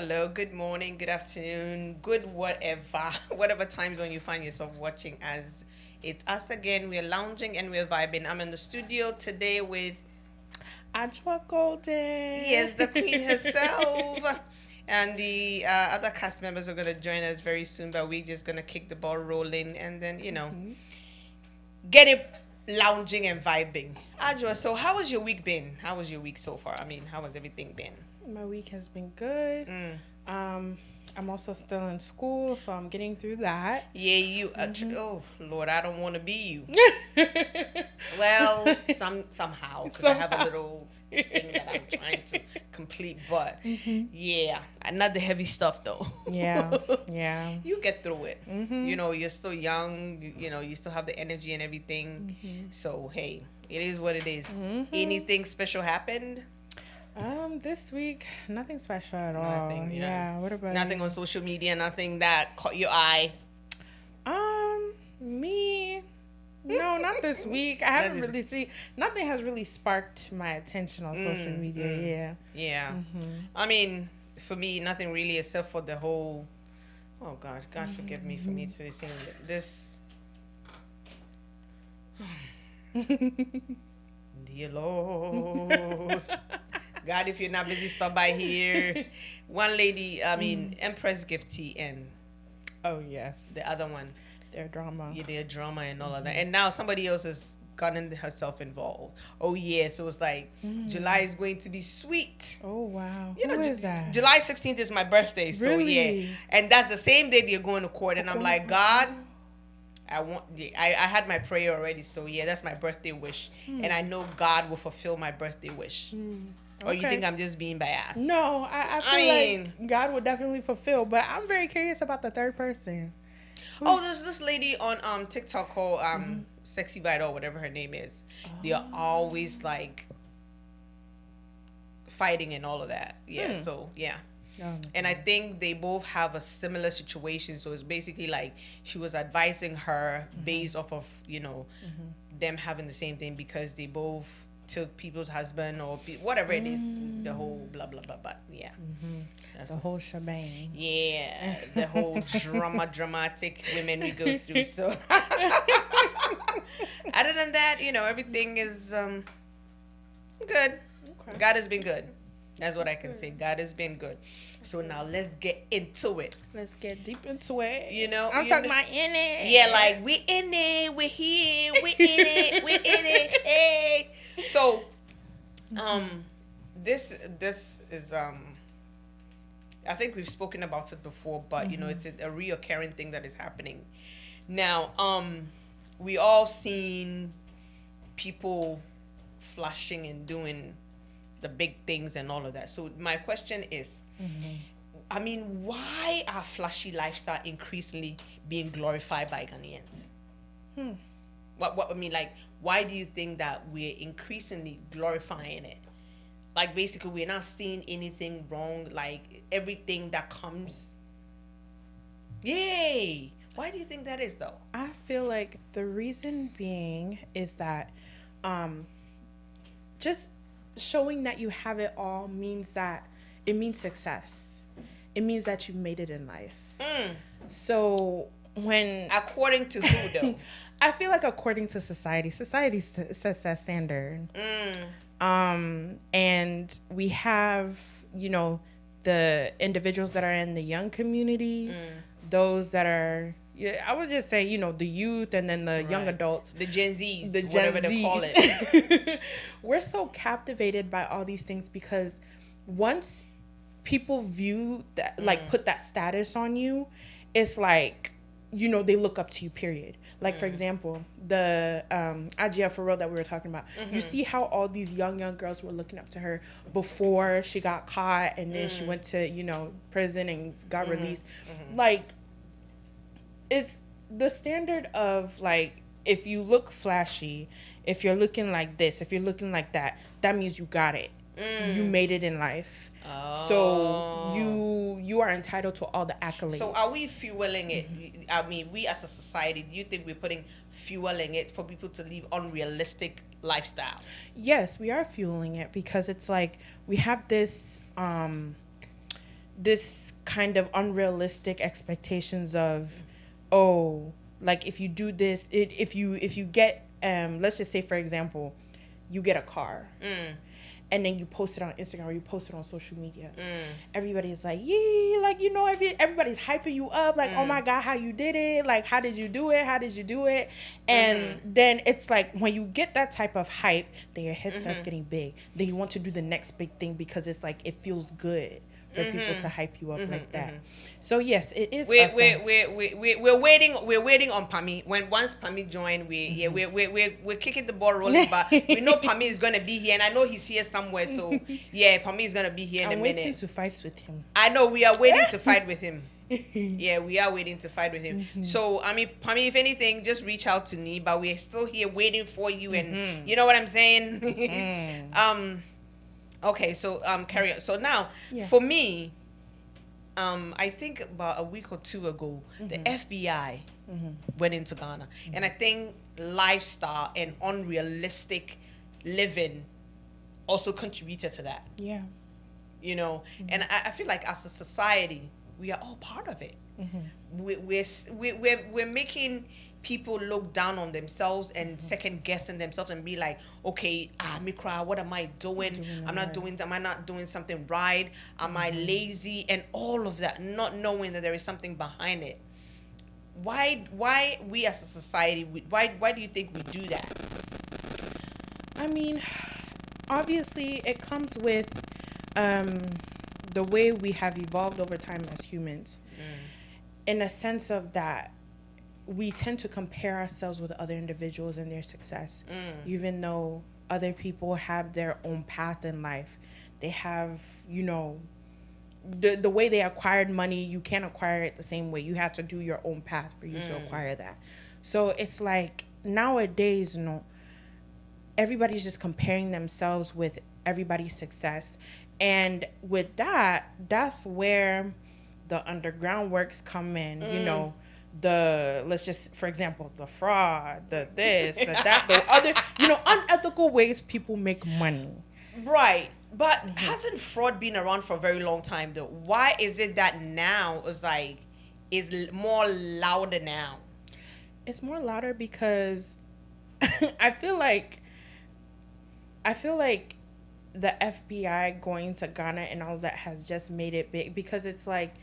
hello, good morning, good afternoon, good whatever, whatever time zone you find yourself watching as it's us again. We're lounging and we're vibing. I'm in the studio today with, Adjoa Golden. yes, the queen herself. And the other cast members are going to join us very soon, but we're just going to kick the ball rolling and then, get it lounging and vibing. Adjoa, so how has your week been? How was your week so far? I mean, how has everything been? My week has been good. I'm also still in school, so I'm getting through that. Yeah, oh Lord, I don't want to be you. Well, somehow because I have a little thing that I'm trying to complete, but yeah, not the heavy stuff though. Yeah. You get through it. You're still young. You still have the energy and everything. So hey, it is what it is. Anything special happened? This week, nothing special at all. Nothing. Yeah. What about nothing you? on social media? Nothing that caught your eye? Me. No, not this week. I haven't really seen. Nothing has really sparked my attention on social media. Yeah. I mean, for me, nothing really except for the whole. Oh God, forgive me for me to be saying this. Dear Lord. God, if you're not busy, stop by here. One lady, Empress Gifty, and Oh yes. the other one, Their drama. yeah, their drama and all of that. And now somebody else has gotten herself involved. Oh yeah, so it's like July is going to be sweet. Oh wow. You know, Who is that? July 16th is my birthday, so Really? yeah, and that's the same day they're going to court. And I'm like, God, I had my prayer already, so yeah, that's my birthday wish, and I know God will fulfill my birthday wish. Or you Okay. think I'm just being biased? No, I feel like God will definitely fulfill, but I'm very curious about the third person. Oh, there's this lady on TikTok called Sexy Bite or whatever her name is. They are always like fighting and all of that. Yeah, so yeah. Oh, And I think they both have a similar situation. So it's basically like she was advising her based off of, them having the same thing because they both took people's husband or whatever it is. The whole blah, blah, blah, blah. Yeah. That's the whole shebang. Yeah, the whole dramatic women we go through. So, other than that, everything is good. Okay. God has been good. That's what I can say. God has been good. So now let's get into it. Let's get deep into it. I'm talking about in it. Yeah, like we in it, we're here, we in it, we in it. Hey. So, this is I think we've spoken about it before, but it's a reoccurring thing that is happening. Now, we all seen people flashing and doing the big things and all of that. So my question is, I mean, why are flashy lifestyle increasingly being glorified by Ghanaians? What I mean, like, why do you think that we're increasingly glorifying it? Like, basically, we're not seeing anything wrong. Like, everything that comes, yay! Why do you think that is, though? I feel like the reason being is that just showing that you have it all means that it means success. It means that you made it in life. So when... According to who, though? I feel like according to society sets that standard. And we have, the individuals that are in the young community, those that are, I would just say, the youth and then the young adults. The Gen Zs, The Gen whatever they Zs. call it. We're so captivated by all these things because once people view that, like put that status on you, it's like, they look up to you, period. Like, for example, the Adjoa for real that we were talking about. You see how all these young girls were looking up to her before she got caught and then she went to, prison and got released. Like, it's the standard of, like, if you look flashy, if you're looking like this, if you're looking like that, that means you got it. You made it in life. So you are entitled to all the accolades. So are we fueling it? I mean, we as a society, do you think we're fueling it for people to live unrealistic lifestyle? Yes, we are fueling it because it's like we have this this kind of unrealistic expectations of, oh, like if you do this, if you get let's just say, for example, you get a car. And then you post it on Instagram or you post it on social media. Everybody's like, yeah, like, you know, everybody's hyping you up. Like, oh my God, how you did it? Like, how did you do it? How did you do it? And then it's like, when you get that type of hype, then your head starts getting big. Then you want to do the next big thing because it's like, it feels good for people to hype you up like that. So yes, it is. We're waiting on Pami. Once Pami join, we're kicking the ball rolling, but we know Pami is gonna be here, and I know he's here somewhere. So yeah, Pami is gonna be here in a minute. I'm waiting to fight with him. I know we are waiting to fight with him. Yeah, we are waiting to fight with him. So I mean, Pami, if anything, just reach out to me. But we're still here waiting for you, and you know what I'm saying. Okay, so carry on. So now, for me, I think about a week or two ago, the FBI went into Ghana, and I think lifestyle and unrealistic living also contributed to that. Yeah, you know, and I feel like as a society, we are all part of it. We're making people look down on themselves and second guessing themselves and be like, okay, Mikra, what am I doing? Am I not doing something right? Am I lazy? And all of that, not knowing that there is something behind it. Why we as a society, why do you think we do that? I mean, obviously it comes with the way we have evolved over time as humans, in a sense of that we tend to compare ourselves with other individuals and their success, even though other people have their own path in life. They have, you know, the way they acquired money, you can't acquire it the same way. You have to do your own path for you to acquire that. So it's like nowadays, you know, everybody's just comparing themselves with everybody's success. And with that, that's where the underground works come in, you know, let's just, for example, the fraud, the this, the that, the other, you know, unethical ways people make money. Right. But hasn't fraud been around for a very long time though? Why is it that now is more louder now? It's more louder because I feel like the FBI going to Ghana and all that has just made it big, because it's like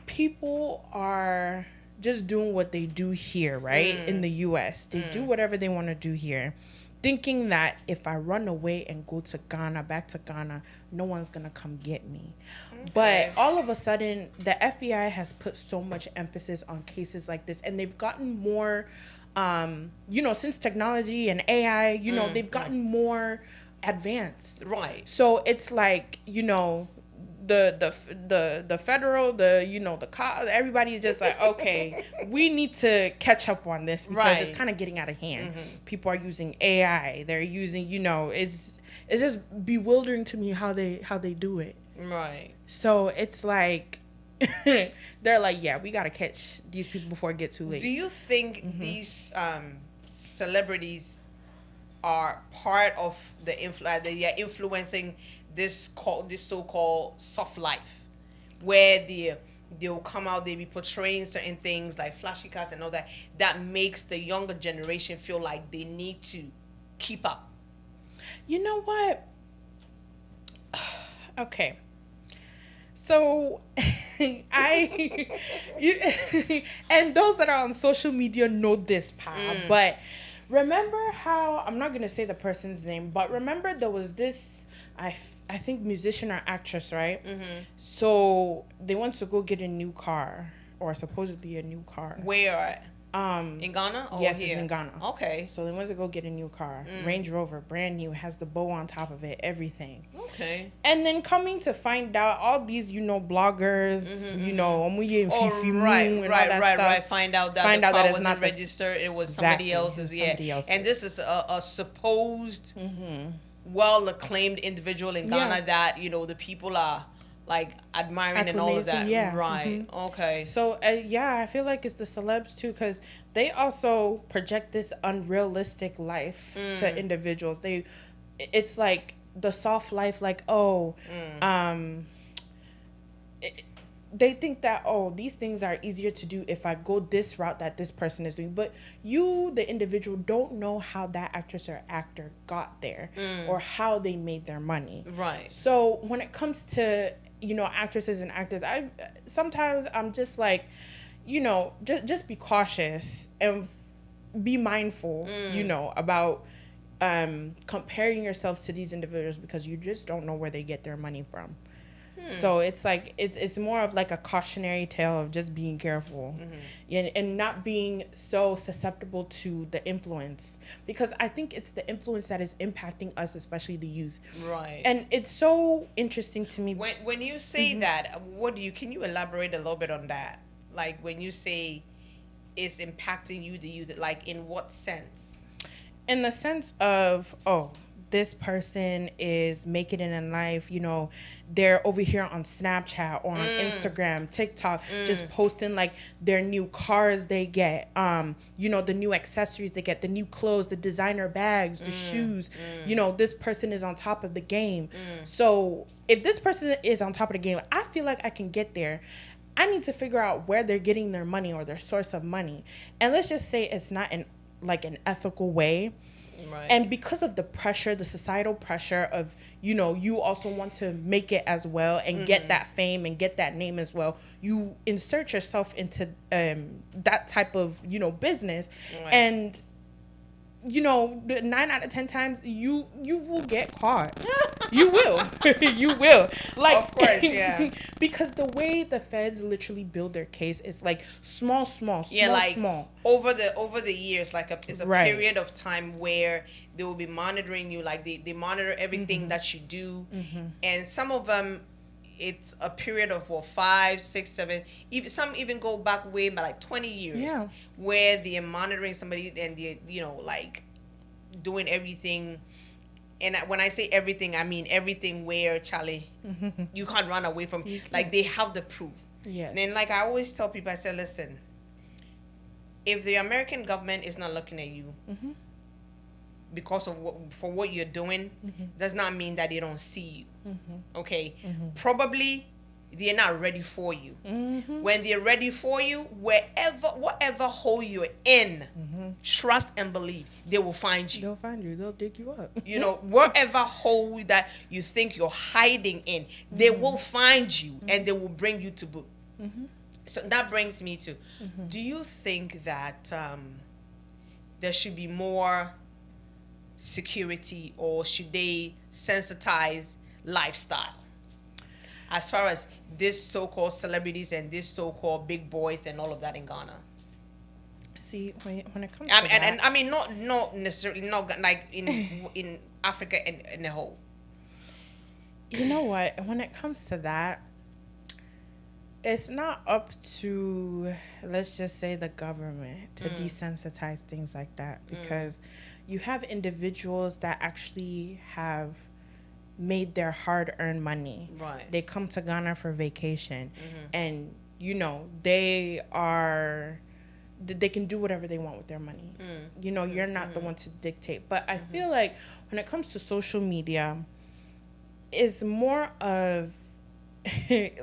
people are just doing what they do here, right? In the US. They do whatever they want to do here, thinking that if I run away and go to Ghana, back to Ghana, no one's going to come get me. Okay. But all of a sudden, the FBI has put so much emphasis on cases like this, and they've gotten more, you know, since technology and AI, you know, they've gotten more advanced. Right. So it's like, you know, the federal, you know, the cops, everybody is just like, okay, we need to catch up on this because it's kind of getting out of hand. People are using AI. They're using, you know, it's just bewildering to me how they do it. Right. So it's like they're like, yeah, we got to catch these people before it gets too late. Do you think these celebrities are part of the they are influencing this so-called soft life, where they'll come out, they'll be portraying certain things like flashy cars and all that makes the younger generation feel like they need to keep up? You know what? Okay. So and those that are on social media know this, but remember how, I'm not going to say the person's name, but remember there was this, I think musician or actress, right? So they went to go get a new car, or supposedly a new car. Where? In Ghana? Or yes, here? It's in Ghana. Okay. So they went to go get a new car. Range Rover, brand new, has the bow on top of it, everything. Okay. And then coming to find out, all these, you know, bloggers, you know, right. Find out that the car it's wasn't not registered. It was somebody else's. And this is a supposed well-acclaimed individual in Ghana that, you know, the people are like admiring and all of that. Right. Okay. So I feel like it's the celebs too, because they also project this unrealistic life to individuals. It's like the soft life, like, they think that, oh, these things are easier to do if I go this route that this person is doing. But you, the individual, don't know how that actress or actor got there or how they made their money. Right. So when it comes to, actresses and actors, sometimes I'm just like, just be cautious and be mindful, about comparing yourselves to these individuals, because you just don't know where they get their money from. So it's like it's more of like a cautionary tale of just being careful and not being so susceptible to the influence, because I think it's the influence that is impacting us, especially the youth. Right. And it's so interesting to me. When you say that, can you elaborate a little bit on that? Like when you say it's impacting you, the youth, like in what sense? In the sense of, this person is making it in life, they're over here on Snapchat or on Instagram, TikTok, just posting like their new cars they get, the new accessories they get, the new clothes, the designer bags, the shoes, this person is on top of the game. So if this person is on top of the game, I feel like I can get there. I need to figure out where they're getting their money or their source of money. And let's just say it's not an ethical way. Right. And because of the pressure, the societal pressure of, you also want to make it as well and get that fame and get that name as well, you insert yourself into that type of, business. Right. And, 9 out of 10 times you will get caught. You will. You will. Like, of course, yeah. Because the way the feds literally build their case is like small. Over the years, like it's a period of time where they will be monitoring you. Like they monitor everything that you do, and some of them, it's a period of 5, 6, 7, even some even go back way by like 20 years, where they're monitoring somebody and they're like doing everything. And when I say everything, I mean everything where, Charlie, you can't run away from. Like they have the proof. Yes. And then, like I always tell people, I say, listen, if the American government is not looking at you because of what you're doing, does not mean that they don't see you. Okay, probably they're not ready for you. When they're ready for you, whatever hole you're in, trust and believe they will find you. They'll find you. They'll dig you up. Whatever hole that you think you're hiding in, they will find you and they will bring you to book. So that brings me to, do you think that there should be more security, or should they sensitize lifestyle as far as this so-called celebrities and this so-called big boys and all of that in Ghana? See, when it comes to that, and I mean not necessarily, not like in Africa in the whole. You know what? When it comes to that, it's not up to, let's just say, the government to desensitize things like that, because you have individuals that actually have made their hard-earned money. Right. They come to Ghana for vacation, and they can do whatever they want with their money. You're not the one to dictate. But I feel like when it comes to social media, it's more of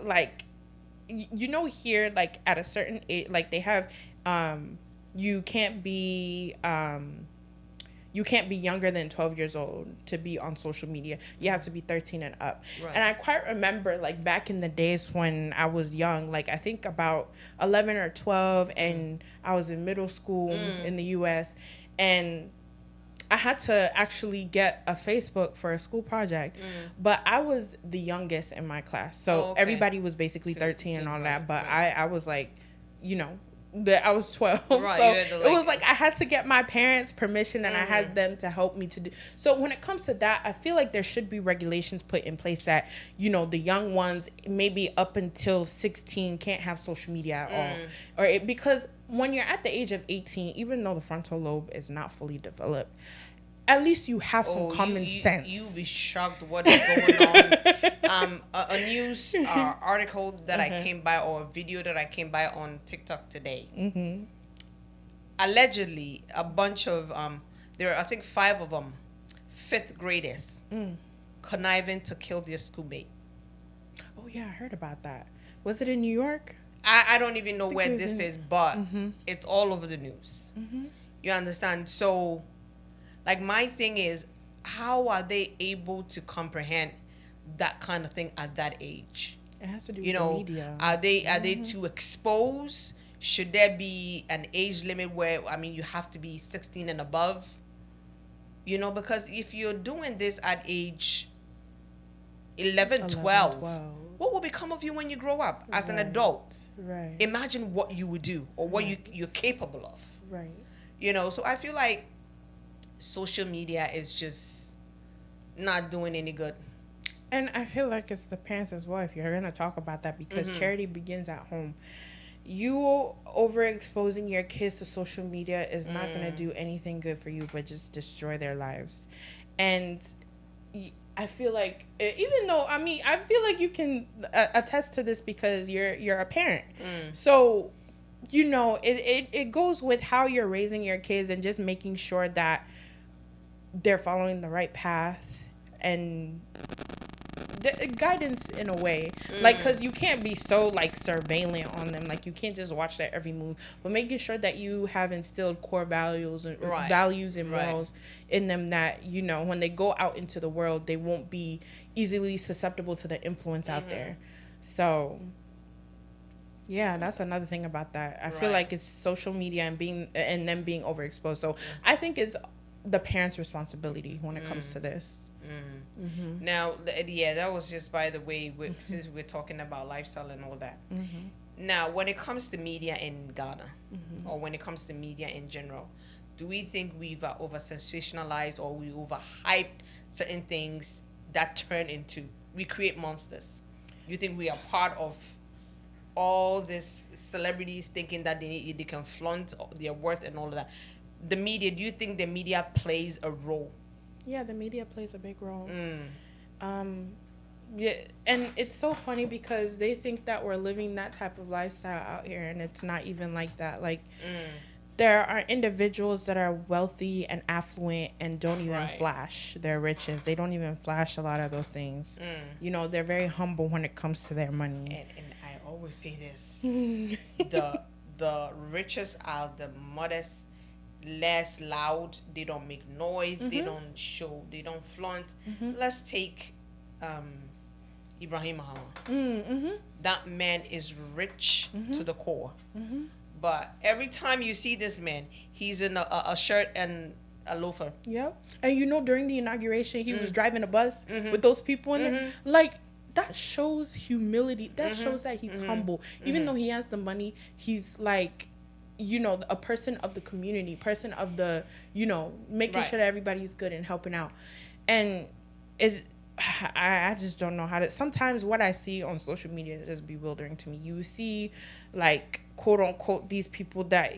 like, here, like at a certain age, like they have, you can't be younger than 12 years old to be on social media. You have to be 13 and up. Right. And I quite remember, like, back in the days when I was young, like, I think about 11 or 12, and I was in middle school in the U.S., and I had to actually get a Facebook for a school project, but I was the youngest in my class. So everybody was basically 13 and all that, but I was like, that I was 12. Right, so it was like I had to get my parents' permission, and I had them to help me to do. So when it comes to that, I feel like there should be regulations put in place that, the young ones, maybe up until 16, can't have social media at all. Because when you're at the age of 18, even though the frontal lobe is not fully developed, at least you have some common sense. You'll be shocked what is going on. A news article that I came by, or a video that I came by on TikTok today. Allegedly, a bunch of, there are, I think, 5 of them, 5th graders, conniving to kill their schoolmate. Oh, yeah, I heard about that. Was it in New York? I don't even know think where it was this in- is, but it's all over the news. You understand? So, like, my thing is, how are they able to comprehend that kind of thing at that age? It has to do with You the know, media. are they too exposed? Should there be an age limit where, I mean, you have to be 16 and above? You know, because if you're doing this at age 11, 12, 12. what will become of you when you grow up as an Right. adult? Right. Imagine what you would do or what Right. you're capable of. Right. You know, so I feel like social media is just not doing any good. And I feel like it's the parents as well, if you're going to talk about that, because charity begins at home. You overexposing your kids to social media is not going to do anything good for you, but just destroy their lives. And I feel like, even though, I mean, I feel like you can attest to this because you're a parent. So, you know, it goes with how you're raising your kids and just making sure that they're following the right path and guidance in a way, like, because you can't be so like surveillant on them, like you can't just watch their every move, but making sure that you have instilled core values and values and morals in them, that, you know, when they go out into the world, they won't be easily susceptible to the influence out there. So yeah, that's another thing about that. I feel like it's social media and them being overexposed. So I think it's the parents' responsibility when it comes to this. Now, yeah, that was just by the way, since we're talking about lifestyle and all that. Now, when it comes to media in Ghana, or when it comes to media in general, do we think we've over sensationalized or we overhyped certain things that turn into, we create monsters? You think we are part of all this celebrities thinking that they can flaunt their worth and all of that? The media, do you think the media plays a role? Yeah, the media plays a big role. Yeah, and it's so funny because they think that we're living that type of lifestyle out here, and it's not even like that. Like, there are individuals that are wealthy and affluent and don't even flash their riches. They don't even flash a lot of those things. You know, they're very humble when it comes to their money. And I always say this: the richest are the modest, less loud. They don't make noise. They don't show. They don't flaunt. Let's take Ibrahim Mahama. That man is rich to the core. But every time you see this man, he's in a shirt and a loafer. Yep. And you know, during the inauguration, he was driving a bus with those people in there. Like, that shows humility. That shows that he's humble. Even though he has the money, he's like, you know, a person of the community, person of the, you know, making sure that everybody's good and helping out. And I just don't know how to. Sometimes what I see on social media is bewildering to me. You see, like, quote unquote, these people that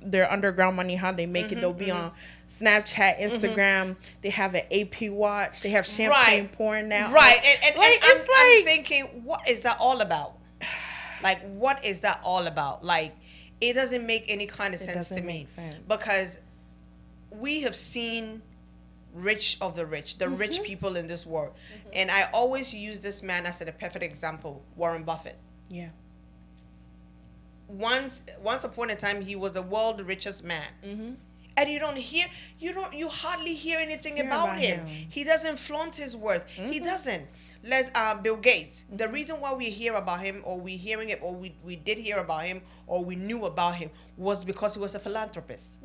their underground money, how they make it. They'll be on Snapchat, Instagram. They have an AP watch. They have champagne pouring out. Right. And like, I'm thinking, what is that all about? Like, what is that all about? Like, it doesn't make any kind of sense to me. Because we have seen rich of the rich, the rich people in this world. And I always use this man as a perfect example, Warren Buffett. Yeah. Once upon a time, he was the world's richest man. And you hardly hear anything about him. He doesn't flaunt his worth. He doesn't. Let's Bill Gates. The reason why we hear about him, or we hearing it, or we did hear about him, or we knew about him, was because he was a philanthropist.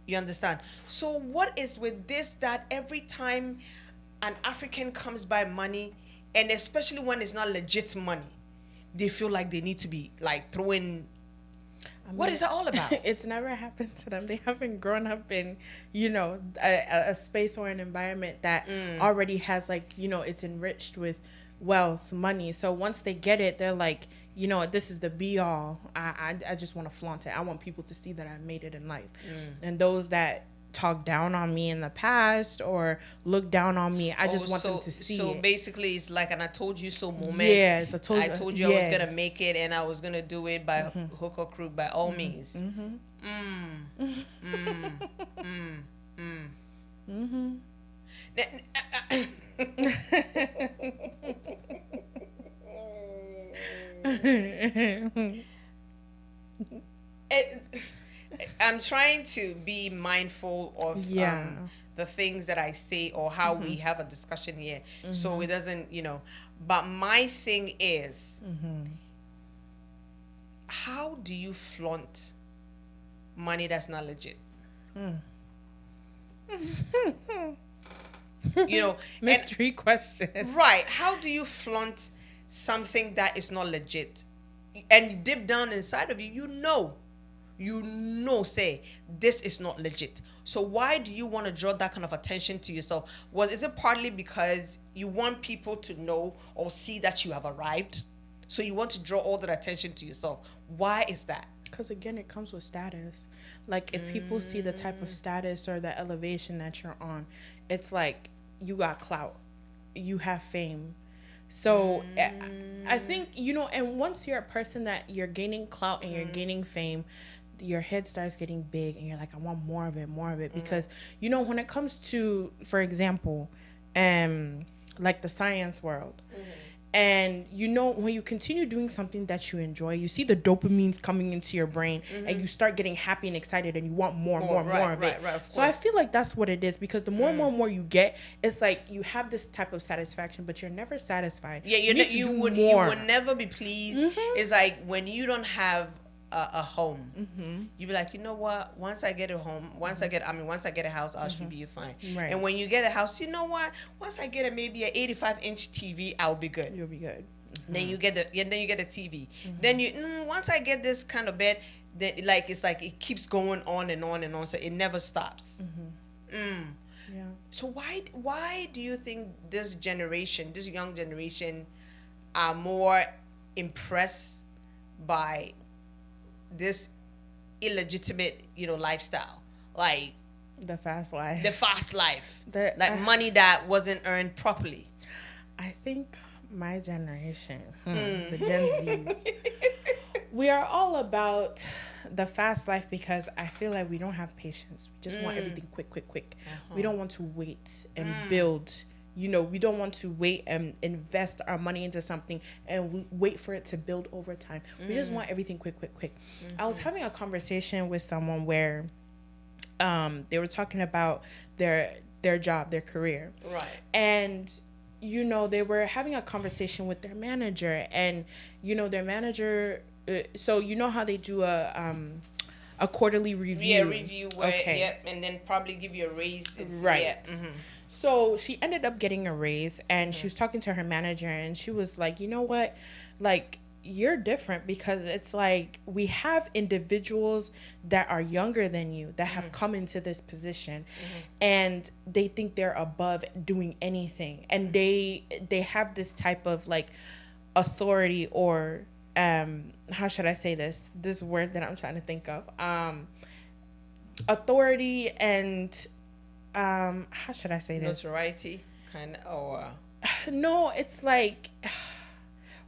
You understand? So what is with this, that every time an African comes by money, and especially when it's not legit money, they feel like they need to be like throwing. I mean, what is that all about? It's never happened to them. They haven't grown up in, you know, a space or an environment that already has, like, you know, it's enriched with wealth, money. So once they get it, they're like, you know, this is the be all. I just want to flaunt it. I want people to see that I made it in life. And those that talk down on me in the past or look down on me, I just want them to see so it. basically it's like an I told you so moment. Yes, I told you I was gonna make it, and I was gonna do it by hook or crook, by all means. I'm trying to be mindful of the things that I say or how we have a discussion here, so it doesn't, But my thing is, how do you flaunt money that's not legit? Mystery question. Right? How do you flaunt something that is not legit, and deep down inside of you, say this is not legit? So why do you want to draw that kind of attention to yourself? Is it partly because you want people to know or see that you have arrived, so you want to draw all that attention to yourself? Why is that? Because again, it comes with status. Like, if people see the type of status or the elevation that you're on, it's like you got clout, you have fame. So I think, and once you're a person that you're gaining clout and you're gaining fame, your head starts getting big and you're like, I want more of it. Because, when it comes to, for example, like the science world, and when you continue doing something that you enjoy, you see the dopamines coming into your brain, and you start getting happy and excited, and you want more of it. Right, so I feel like that's what it is, because the more and more you get, it's like you have this type of satisfaction, but you're never satisfied. Yeah, you would never be pleased. It's like when you don't have a home, you be like, you know what? Once I get a home, once I get a house, I should be fine. Right. And when you get a house, you know what? Once I get maybe an 85-inch TV, I'll be good. You'll be good. Then you get a TV. Then once I get this kind of bed, then it's like it keeps going on and on and on, so it never stops. Yeah. So why do you think this young generation, are more impressed by this illegitimate, lifestyle, like the fast life, money that wasn't earned properly? I think my generation, the Gen Zs, we are all about the fast life, because I feel like we don't have patience. We just want everything quick. We don't want to wait and build. We don't want to wait and invest our money into something and wait for it to build over time. We just want everything quick. I was having a conversation with someone where they were talking about their job, their career. Right. And, they were having a conversation with their manager, and, their manager, so how they do a quarterly review. Yeah, review. And then probably give you a raise. Right. Yeah. So she ended up getting a raise, and she was talking to her manager, and she was like, you know what? Like, you're different, because it's like we have individuals that are younger than you that have come into this position, and they think they're above doing anything. And they have this type of like authority, or how should I say this word that I'm trying to think of? Authority and how should I say this? Notoriety, kind of, or no, it's like,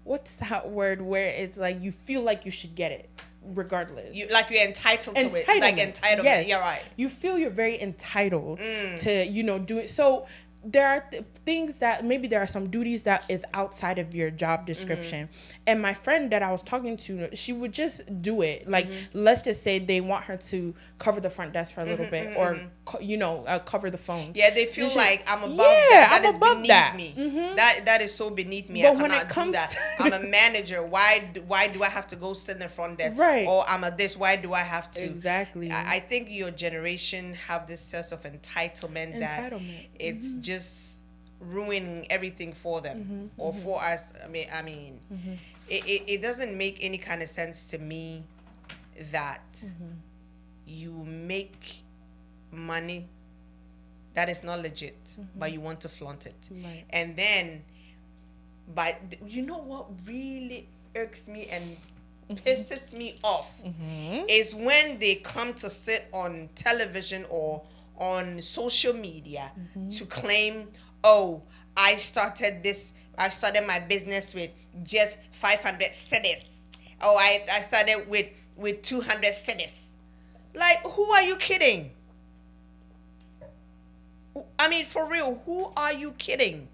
what's that word where it's like you feel like you should get it regardless. You're entitled to it. Like entitlement. Yes. Yeah, right. You feel you're very entitled to, do it. So there are things that maybe there are some duties that is outside of your job description. And my friend that I was talking to, she would just do it. Like, let's just say they want her to cover the front desk for a little bit, or cover the phone. Yeah, they feel like I'm above that. That is beneath me. That is so beneath me. But I cannot do that. I'm a manager. Why do I have to go sit in the front desk? Right. Or I'm a this. Why do I have to? Exactly. I think your generation have this sense of entitlement. That it's just ruining everything for them or for us. I mean, it doesn't make any kind of sense to me that you make money that is not legit, but you want to flaunt it. Right. And then, you know what really irks me and pisses me off is when they come to sit on television or on social media to claim, oh, I started my business with just 500 cedis. Oh, I started with 200 cedis. Like, who are you kidding? I mean, for real, who are you kidding?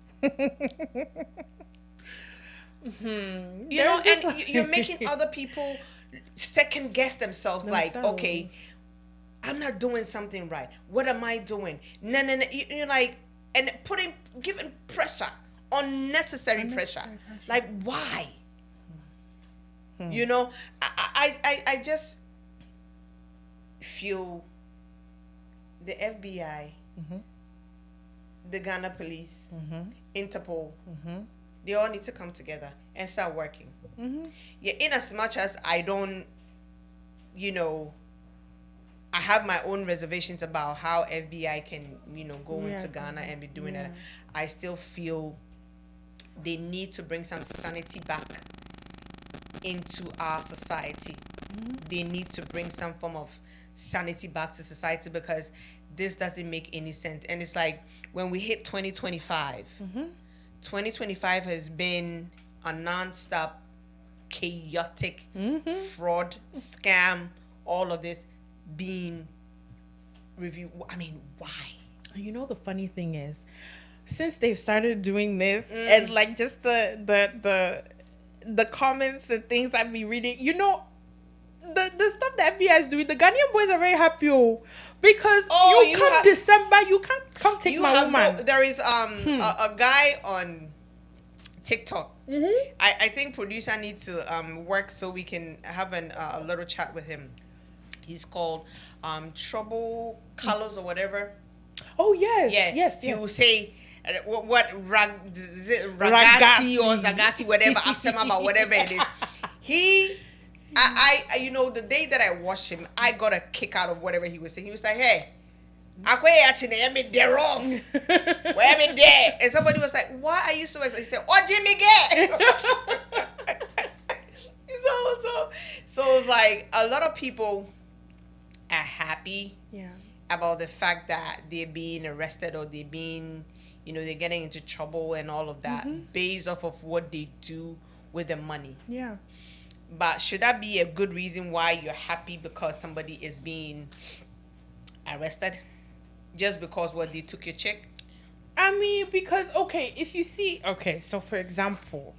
You know, and you're making other people second guess themselves. Like, okay, I'm not doing something right. What am I doing? No. You're like, and giving pressure, unnecessary pressure. Like, why? You know, I just feel the FBI, the Ghana police, Interpol, they all need to come together and start working. Yeah, in as much as I don't, you know, I have my own reservations about how FBI can, you know, go into Ghana and be doing that. I still feel they need to bring some sanity back into our society. They need to bring some form of sanity back to society, because this doesn't make any sense. And it's like, when we hit 2025, 2025 has been a non-stop chaotic fraud, scam, all of this being reviewed. I mean, why? You know, the funny thing is, since they've started doing this, and like just the comments and things I've been reading, you know, the stuff that FBI is doing, the Ghanaian boys are very happy, because December, you can't come take my woman. There is a guy on TikTok. I think producer needs to work so we can have a little chat with him. He's called Trouble Colors or whatever. Oh yes, yes. He will say what Ragati or Zagati, whatever, Asema, about whatever it is. I you know, the day that I watched him, I got a kick out of whatever he was saying. He was like, hey, Akua actually, I mean, they're off. Where am I there? And somebody was like, why are you so excited? He said, oh, Jimmy, get. So it's like, a lot of people are happy about the fact that they're being arrested, or they're being, you know, they're getting into trouble and all of that based off of what they do with the money. Yeah. But should that be a good reason why you're happy because somebody is being arrested? Just because what they took your check? I mean, because, okay, if you see, okay, so for example,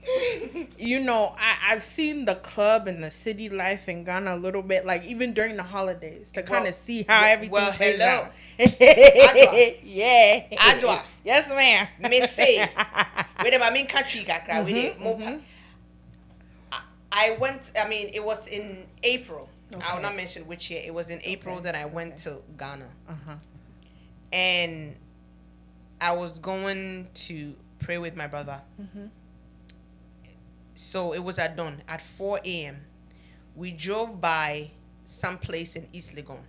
you know, I've seen the club and the city life in Ghana a little bit, like even during the holidays, to kind of see how everything plays out. Adjoa. Yeah. Adjoa. Yes, ma'am. Me say, wait a minute, country, Accra, I went, I mean, it was in April. Okay. I will not mention which year. It was in April that I went to Ghana. And I was going to pray with my brother. So it was at dawn, at 4 a.m. We drove by some place in East Legon.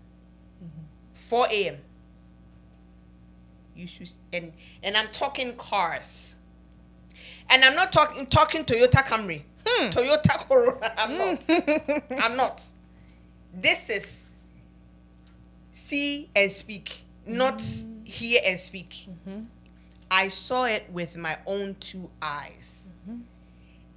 4 a.m. You should, and I'm talking cars. And I'm not talking Toyota Camry. Toyota Corolla. I'm not. This is see and speak, not hear and speak. I saw it with my own two eyes.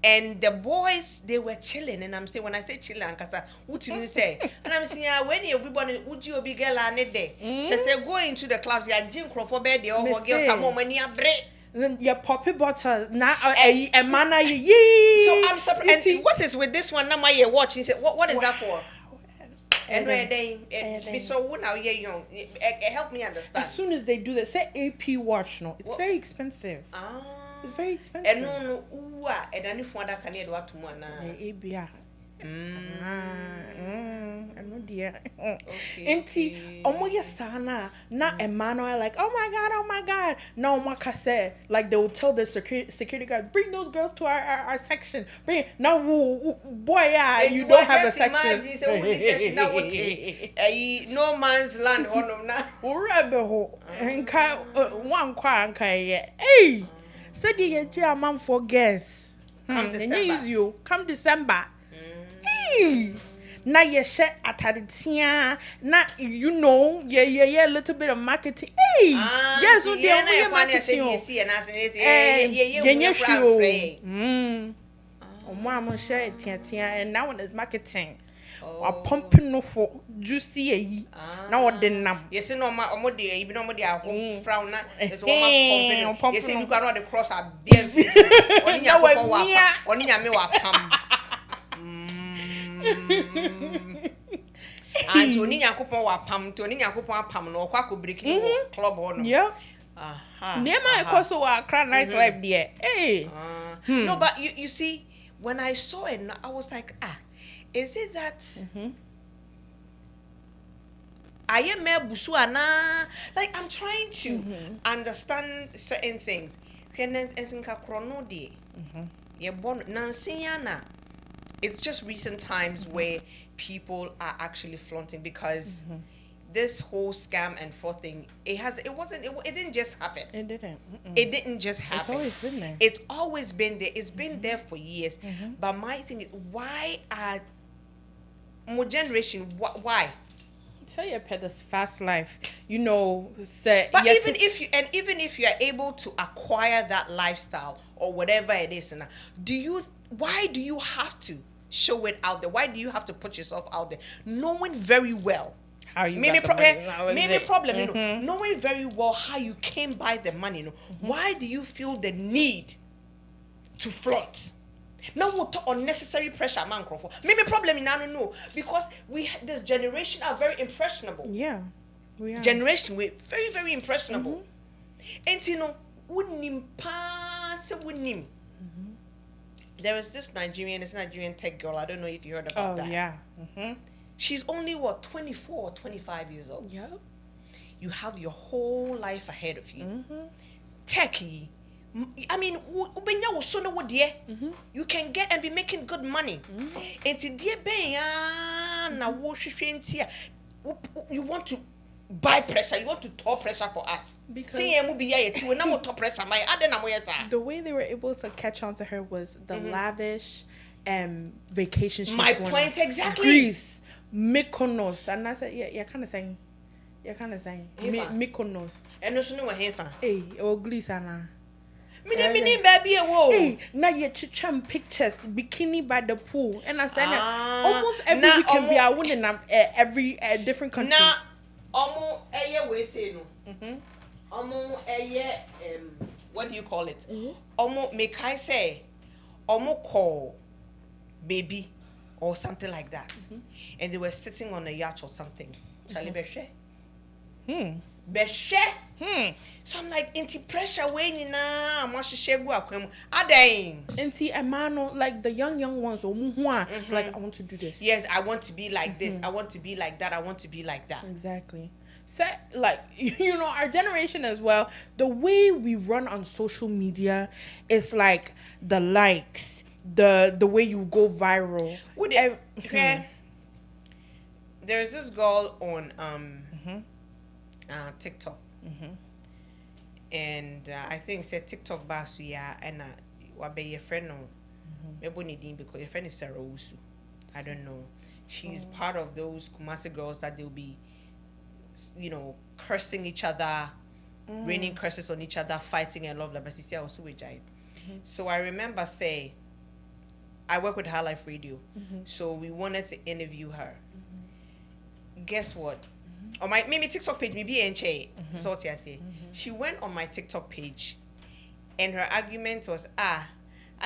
And the boys, they were chilling. And I'm saying, when I say chilling, because what do you say? And I'm saying, when you'll be born, would you be girl on it day? So go into the clubs, yeah, Jim Crawford, they all girls, some more money, break. Then your poppy bottle now a man ye. So I'm surprised. And what is with this one? Now my watching. Said what is that for? And they so now young. Help me understand. As soon as they do that, say AP watch, no, it's very expensive. It's very expensive. And no, and then if one that can do up to one. ABR. I know dear. Enti omoye sana na Emmanuel like oh my god no makase like they will tell the security guard bring those girls to our section bring now boy you don't have a section no man's land on na urabe ho nka one kwa nka hey said you get a man for guests come December. Come December. Now you share ataditia. Now you know, yeah, a little bit of marketing. Hey, yes, so they're marketing. Mama share tia, and now one is marketing. a pumping no for juicy a now what the nam. Yes, no, my omodi, even omodi, I hope frown. There's one pumping. Yes, you cannot the cross a beer. Oninya me wa pam. And to Oninya kupon wa pam, to Oninya kupon pam no kwa ko breaking club on. Yeah. Near my course of Accra nightlife there. Hey. No, but you see, when I saw it, I was like, is it that I am a busuana? Like, I'm trying to understand certain things. It's just recent times where people are actually flaunting because this whole scam and fraud thing, it didn't just happen. It didn't. It didn't just happen. It's always been there. It's always been there. It's been there for years. But my thing is, why are more generation? Why? So you pay this fast life, you know. But even if you are able to acquire that lifestyle or whatever it is, why do you have to show it out there? Why do you have to put yourself out there, knowing very well? How you maybe problem, you know, knowing very well how you came by the money, you know. Why do you feel the need to flaunt? Now we'll talk unnecessary pressure, man. Maybe problem in I don't know, because this generation are very impressionable. Yeah, we are. Generation we're very, very impressionable. And you know, there is this Nigerian tech girl. I don't know if you heard about that. Oh yeah. She's only 24 or 25 years old. Yeah. You have your whole life ahead of you. Techie. I mean, you can get and be making good money. And you want to buy pressure, you want to top pressure for us. Because the way they were able to catch on to her was the lavish vacation. My point exactly. Greece. Mykonos, and I said, you're kind of saying, Mykonos. And no sooner we're hey, or Greece, Anna. Baby, whoa. Hey, now you're chicham pictures, bikini by the pool, and I said, almost every weekend we are winning every different country. Now, almost a year we say no. Almost a year, what do you call it? Almost make I say, almost call baby. Or something like that. And they were sitting on a yacht or something. Charlie Beshe. Beshe. So I'm like, inti pressure when you na mashishegu akwemu. Adain. Inti amano, like the young ones like I want to do this. Yes, I want to be like this. I want to be like that. I want to be like that. Exactly. So, like, you know, our generation as well, the way we run on social media is like the likes, the way you go viral. There's this girl on TikTok, and I think said TikTok basu ya and wabe your friend no maybe because your friend is Sarah Usu. I don't know. She's part of those Kumasi girls that they'll be, you know, cursing each other, raining curses on each other, fighting and love. So I remember say, I work with High Life Radio, so we wanted to interview her. Guess what? On my maybe TikTok page, maybe so what I say. She went on my TikTok page, and her argument was at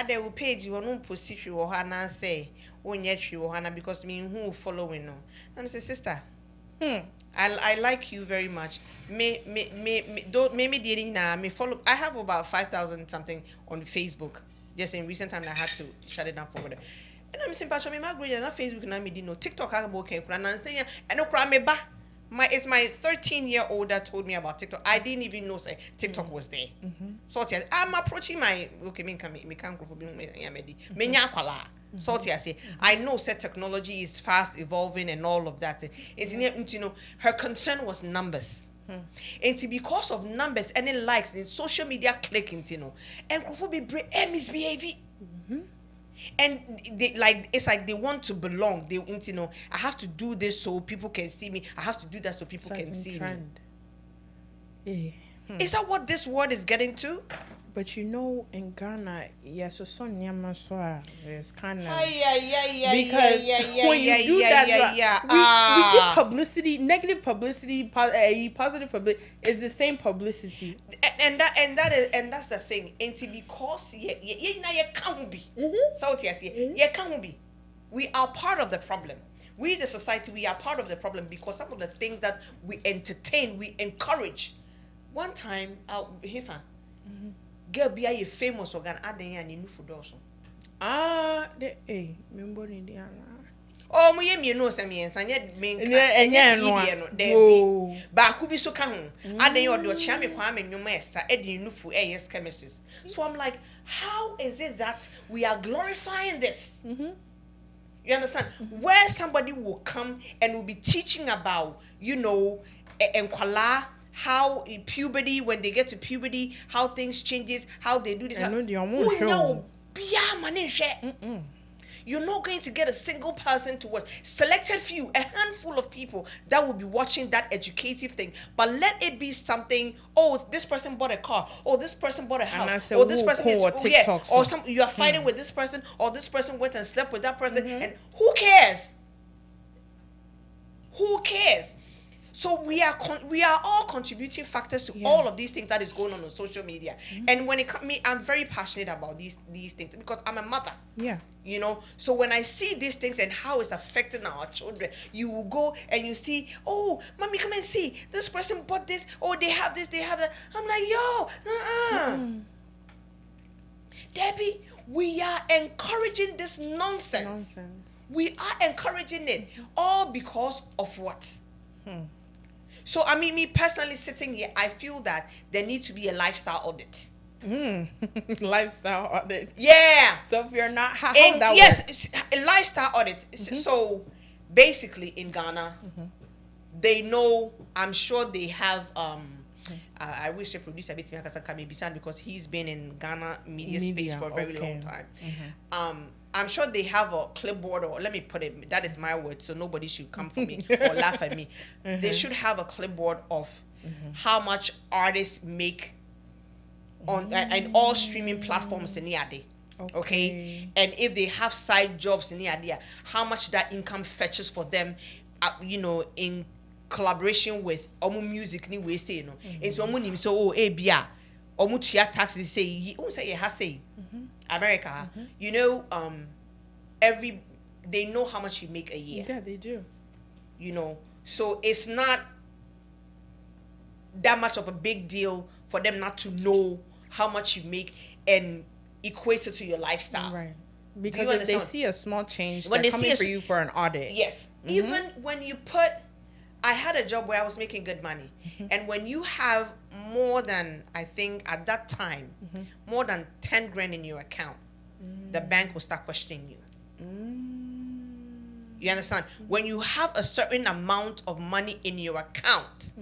the page you won't position Ohana say when yet Ohana because me who following no. I'm say sister, I like you very much. Me follow. I have about 5,000 something on Facebook. Just in recent time, I had to shut it down for whatever. And I'm saying, but I'm not Facebook and I'm no TikTok. I'm okay. And I'm saying, and no crime ba. It's my 13-year-old that told me about TikTok. I didn't even know say TikTok was there. So I'm approaching my me can't go for being so I say I know say technology is fast evolving and all of that. It's you know her concern was numbers. And because of numbers and likes in social media clicking, you know, and be misbehaving. And they like it's like they want to belong. They you know, I have to do this so people can see me. I have to do that so people can see me. Is that what this word is getting to? But you know, in Ghana, yes, so it's kind of Because when you do that, we give publicity, negative publicity, positive publicity is the same publicity, and that's the thing. And because you can't be, so you can't be. We are part of the problem. We, the society, we are part of the problem because some of the things that we entertain, we encourage. One time, Hifa, girl be a famous organ, adding an new food also. Remember Indiana. Oh, you know, some years, and yet, but who be so come? Adding your champion, Kwame, your master, Eddie, new food, yes, chemistries. So I'm like, how is it that we are glorifying this? You understand? Where somebody will come and will be teaching about, you know, enkwala, how in puberty, when they get to puberty, how things changes, how they do this. You're not going to get a single person to watch. Selected few, a handful of people that will be watching that educative thing. But let it be something, oh, this person bought a car, or this person bought a house, or this person or some you are fighting with this person, or this person went and slept with that person, and who cares? Who cares? So we are all contributing factors to all of these things that is going on social media. And when it comes me, I'm very passionate about these things because I'm a mother. Yeah. You know, so when I see these things and how it's affecting our children, you will go and you see, oh, mommy, come and see. This person bought this. Oh, they have this, they have that. I'm like, yo, Debbie, we are encouraging this nonsense. We are encouraging it all because of what? So, I mean, me personally sitting here, I feel that there needs to be a lifestyle audit. Lifestyle audit. Yeah. So if you're not, how that yes, a lifestyle audit. So basically in Ghana, they know, I'm sure they have, I wish the producer bit me because he's been in Ghana media space for a very long time. I'm sure they have a clipboard, or let me put it, that is my word, so nobody should come for me or laugh at me. They should have a clipboard of how much artists make on and all streaming platforms in the day. Okay. And if they have side jobs in the idea, how much that income fetches for them, you know, in collaboration with music ni we say, you know. It's nim so bia tia taxes say America, you know, they know how much you make a year. Yeah, they do. You know, so it's not that much of a big deal for them not to know how much you make and equate it to your lifestyle. Right. Because if they see a small change, when they're coming for you for an audit. Yes. Even when you put, I had a job where I was making good money. And when you have more than, I think at that time, more than 10 grand in your account, the bank will start questioning you. You understand? When you have a certain amount of money in your account,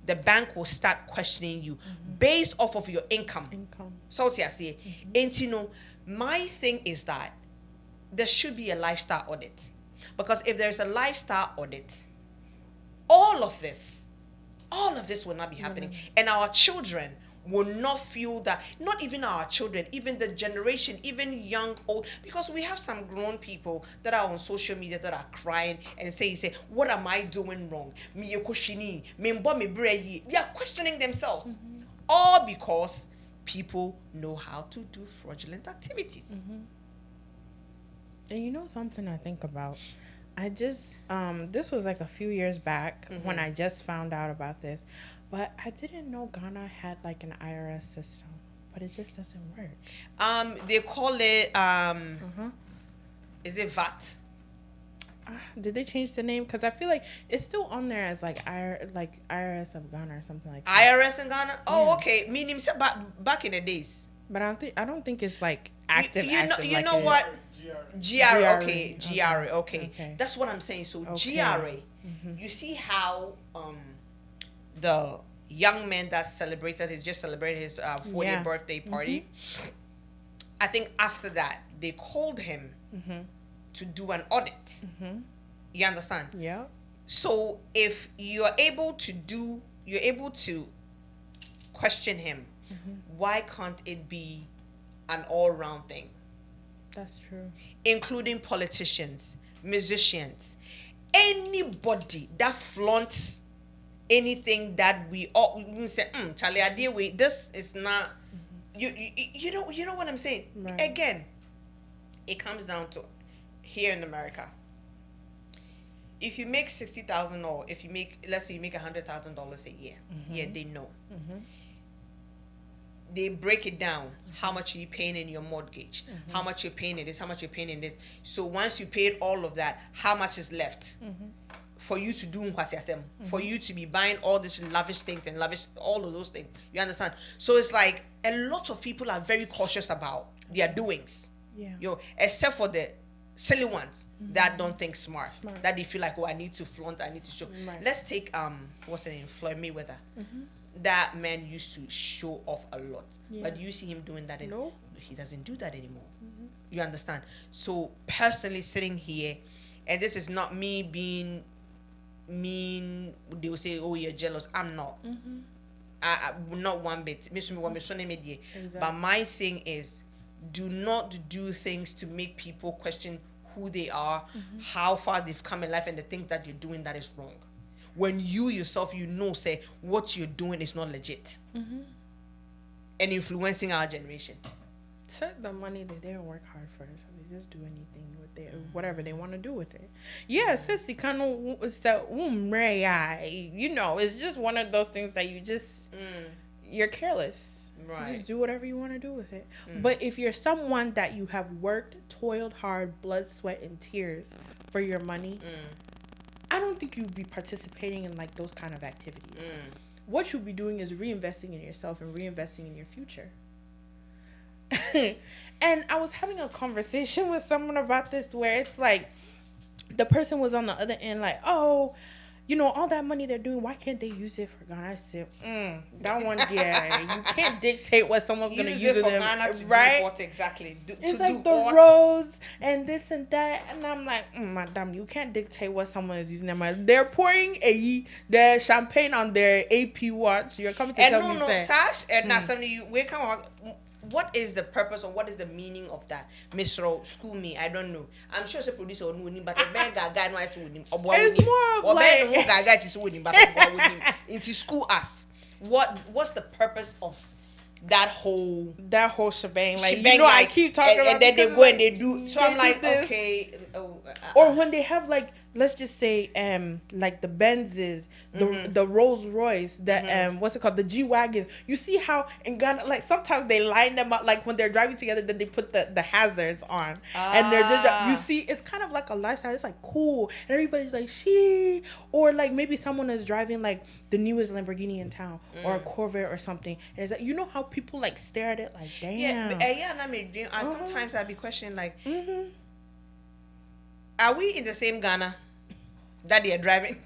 the bank will start questioning you based off of your income. So I say, and you know, my thing is that there should be a lifestyle audit. Because if there's a lifestyle audit, all of this will not be happening. And our children will not feel that, not even our children, even the generation, even young, old, because we have some grown people that are on social media that are crying and say, what am I doing wrong? They are questioning themselves. All because people know how to do fraudulent activities. And you know something I think about? I just, this was like a few years back when I just found out about this. But I didn't know Ghana had like an IRS system, but it just doesn't work. They call it is it VAT? Did they change the name? Because I feel like it's still on there as like IRS of Ghana or something like that. IRS in Ghana? Oh, okay. Meaning back in the days. But I don't think it's like active. You know what? GRA. Okay, GRA. Okay. That's what I'm saying. So GRA. You see how the young man that just celebrated his 40th birthday party. I think after that they called him to do an audit. You understand? Yeah. So if you're able to question him. Why can't it be an all-round thing? That's true. Including politicians, musicians, anybody that flaunts anything that we say, Charlie, I deal with this is not. You know what I'm saying? Right. Again, it comes down to here in America. If you make 60,000, or if you make, let's say you make $100,000 a year, yeah, they know. They break it down. How much are you paying in your mortgage? How much you're paying in this? How much you're paying in this? So once you paid all of that, how much is left for you to do for you to be buying all these lavish things and lavish all of those things? You understand? So it's like a lot of people are very cautious about their doings. Yeah. Except for the silly ones that don't think smart, that they feel like, oh, I need to flaunt, I need to show. Right. Let's take what's the name, Floyd Mayweather. That man used to show off a lot, but you see him doing that anymore. He doesn't do that anymore. You understand? So personally, sitting here, and this is not me being mean. They will say, oh, you're jealous. I'm not. I not one bit. Exactly. But my thing is, do not do things to make people question who they are, how far they've come in life, and the things that you're doing that is wrong. When you yourself, say what you're doing is not legit, and influencing our generation. Set the money, they didn't work hard for it, so they just do anything with it, whatever they want to do with it. Yeah, sissy kind of, it's just one of those things that you just, you're careless. Right. Just do whatever you want to do with it. But if you're someone that you have worked, toiled hard, blood, sweat, and tears for your money, I don't think you'd be participating in like those kind of activities. What you'll be doing is reinvesting in yourself and reinvesting in your future. And I was having a conversation with someone about this where it's like the person was on the other end like, oh, all that money they're doing, why can't they use it for Ghana? I said, that one, yeah, you can't dictate what someone's going to use it for Ghana to right? Do what exactly? It's like the roads and this and that, and I'm like, madam, you can't dictate what someone is using their money. They're pouring their champagne on their AP watch. You're coming to tell me that. Sash, and now suddenly we come on. What is the purpose or what is the meaning of that? Mr. School me, I don't know. I'm sure it's a producer or no, but a bad guy knows to him. It's more of like guy is with him, but him into school us. What's the purpose of that whole shebang? Like, I keep talking about, and then they go and they do. So I'm like, okay. Or when they have like, let's just say, like the Benzes, the Rolls Royce, the what's it called, the G wagons. You see how in Ghana, like sometimes they line them up, like when they're driving together, then they put the hazards on, and they're just, you see, it's kind of like a lifestyle. It's like cool, and everybody's like or like maybe someone is driving like the newest Lamborghini in town or a Corvette or something, and it's like, how people like stare at it like, damn. And I mean, sometimes I'd be questioning like. Are we in the same Ghana that they are driving?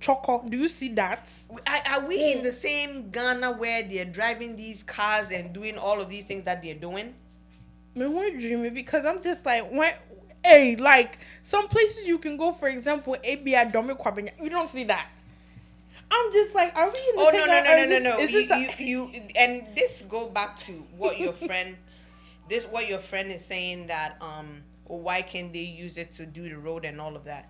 Choco, do you see that? Are we in the same Ghana where they are driving these cars and doing all of these things that they're doing? Man, we're dreaming because I'm just like, like some places you can go, for example, ABI Domi Kwabenya, you don't see that. I'm just like, are we in the same Ghana? No. You and this go back to what your friend. What your friend is saying that why can't they use it to do the road and all of that?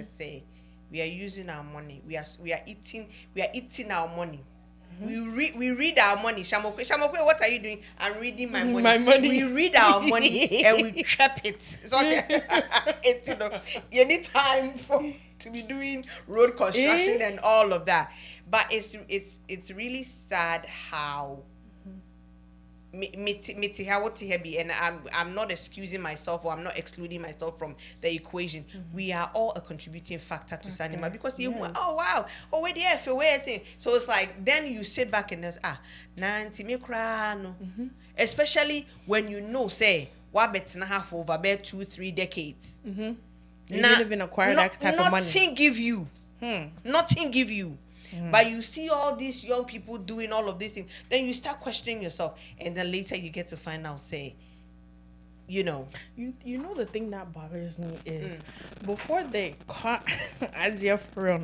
Say we are using our money. We are eating our money. We read our money. Shamokwe, what are you doing? I'm reading my money. My money. We read our money and we trap it. So it's you need time to be doing road construction and all of that. But it's really sad how and I'm not excusing myself or I'm not excluding myself from the equation. We are all a contributing factor to Sanima because you oh wow, oh wait there for where so it's like then you sit back and there's especially when say what bet na half over about 2-3 decades. You didn't even acquire that type of money. Nothing give you. Nothing give you. But you see all these young people doing all of these things, then you start questioning yourself, and then later you get to find out, you know. You know the thing that bothers me is before they caught Adjoa for real,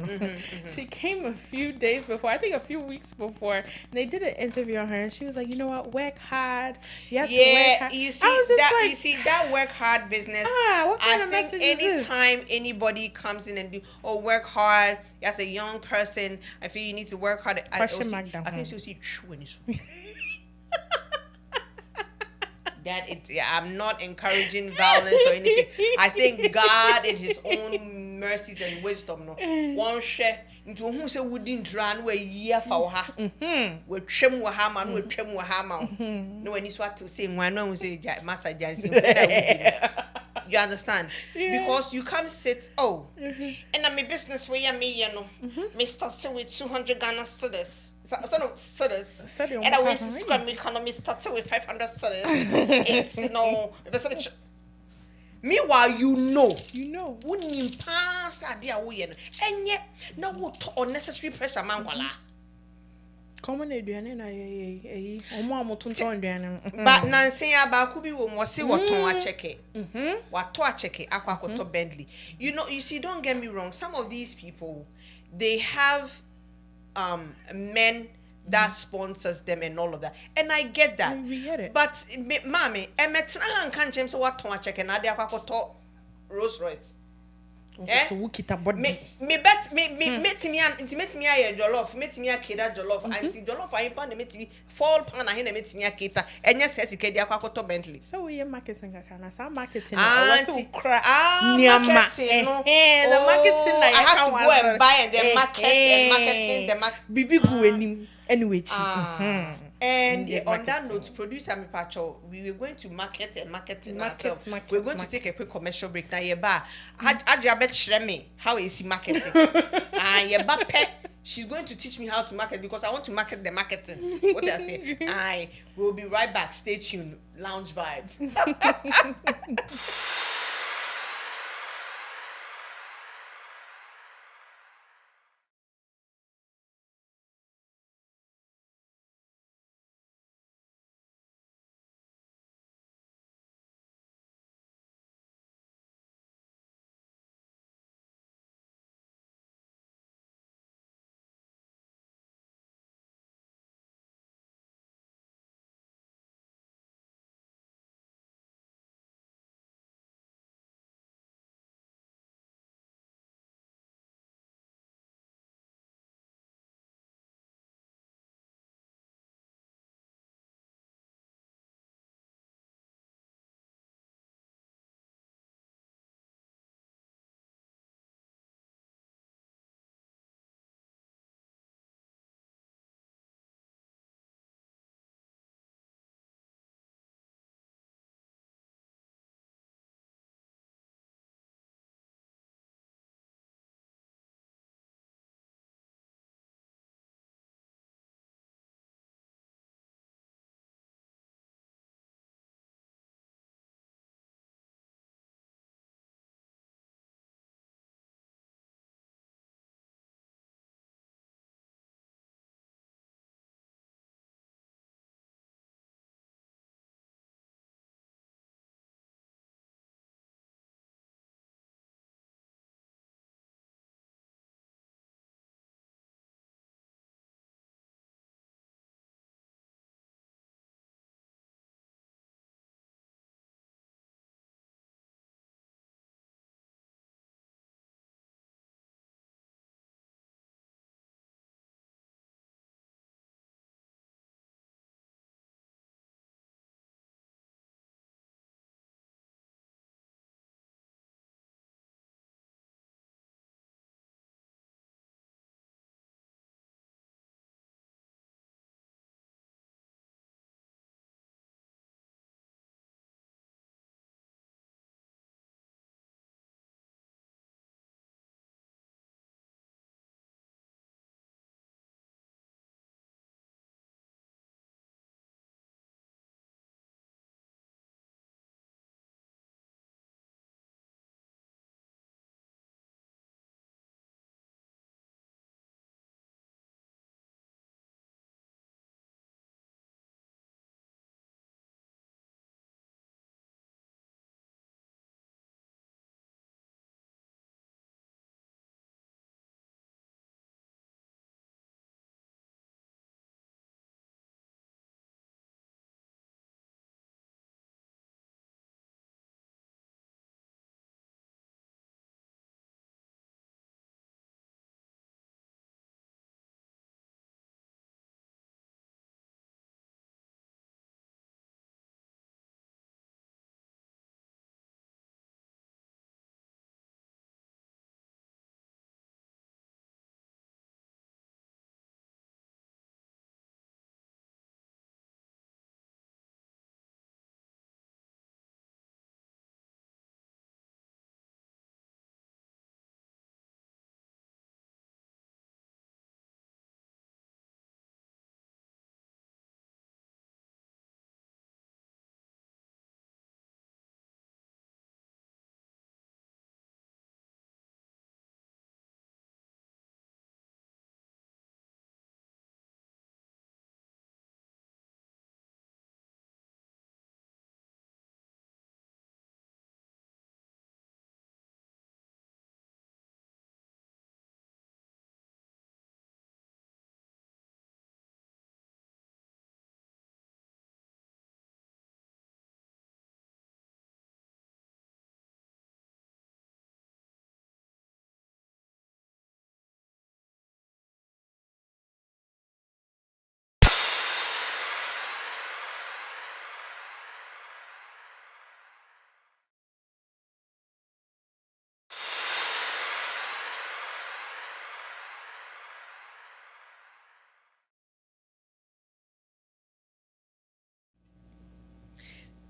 she came a few days before, I think a few weeks before, and they did an interview on her, and she was like, you know what, work hard. You have to work hard. You see that work hard business. What kind I of think message is this? anytime anybody comes in and do work hard as a young person, I feel you need to work hard. I think she'll see I'm not encouraging violence or anything. I think God in his own mercies and wisdom one share into who say we didn't run where year for her. We trim with hammer, we trim with hammer. No one is what to say when no one say Master Jansen. You understand? Because you come sit and I'm a business where you know Mr. So with 200 Ghana cedis. So and I wish to scrum me economy started with 500 cedis. It's meanwhile, you know, wouldn't pass a dear way, and yet no unnecessary pressure, man. Common eduane na omo tonton eduane. But Nancy Abakubi will see what to check it. What to check it, Akua to Bentley. You see, don't get me wrong, some of these people, they have men that sponsors them and all of that, and I get that. We get it. But mommy, I can't change what to check and Nadia Kwakoto Rolls Royce. So we keep a body. Me bet me a jollof, met me a kida jollof, anti jollof I pan me fall pan and met me a kita, and yes, he kedia Kwakoto Bentley. So we are marketing a some marketing. Marketing. The marketing. I have to go and buy and then marketing the Bibi go anyway. And on that note, producer me pacho, we were going to market ourselves. We're going to take a quick commercial break. Now yeba, Adjoa bet me how is he marketing? And yeba pet, she's going to teach me how to market because I want to market the marketing. What I say? I will be right back. Stay tuned. Lounge Vibz.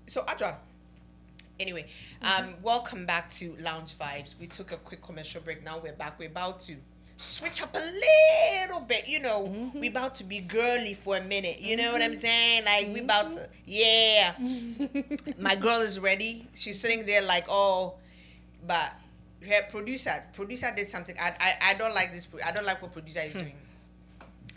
So Adjoa. Anyway, welcome back to Lounge Vibz. We took a quick commercial break. Now we're back. We're about to switch up a little bit. You know, we're about to be girly for a minute. You know what I'm saying? Like we about to, yeah. My girl is ready. She's sitting there like, oh, but her producer did something. I don't like this. I don't like what producer is doing.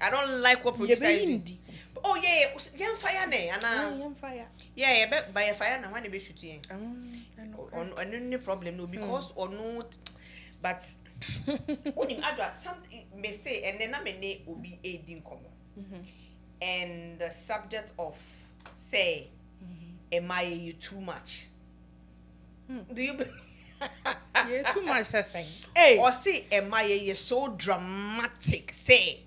I don't like what producer is doing. Oh yeah, fire ne, and fire. Yeah, but by a fire now when they be shooting. On no problem no because or not, but only Adjoa something may say and then I may obi aiding common. And the subject of say, am I you too much? Do you? Yeah, too much testing. Hey, or say, am I you so dramatic? Say.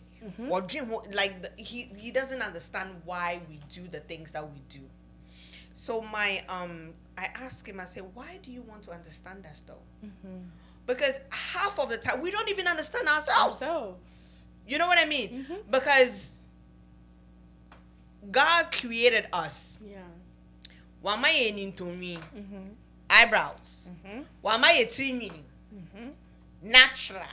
Or dream like he doesn't understand why we do the things that we do. So my I asked him, I said, why do you want to understand us though? Because half of the time we don't even understand ourselves. You know what I mean? Because God created us. Yeah. Wamaye into me. Eyebrows. Wamaye me. Natural.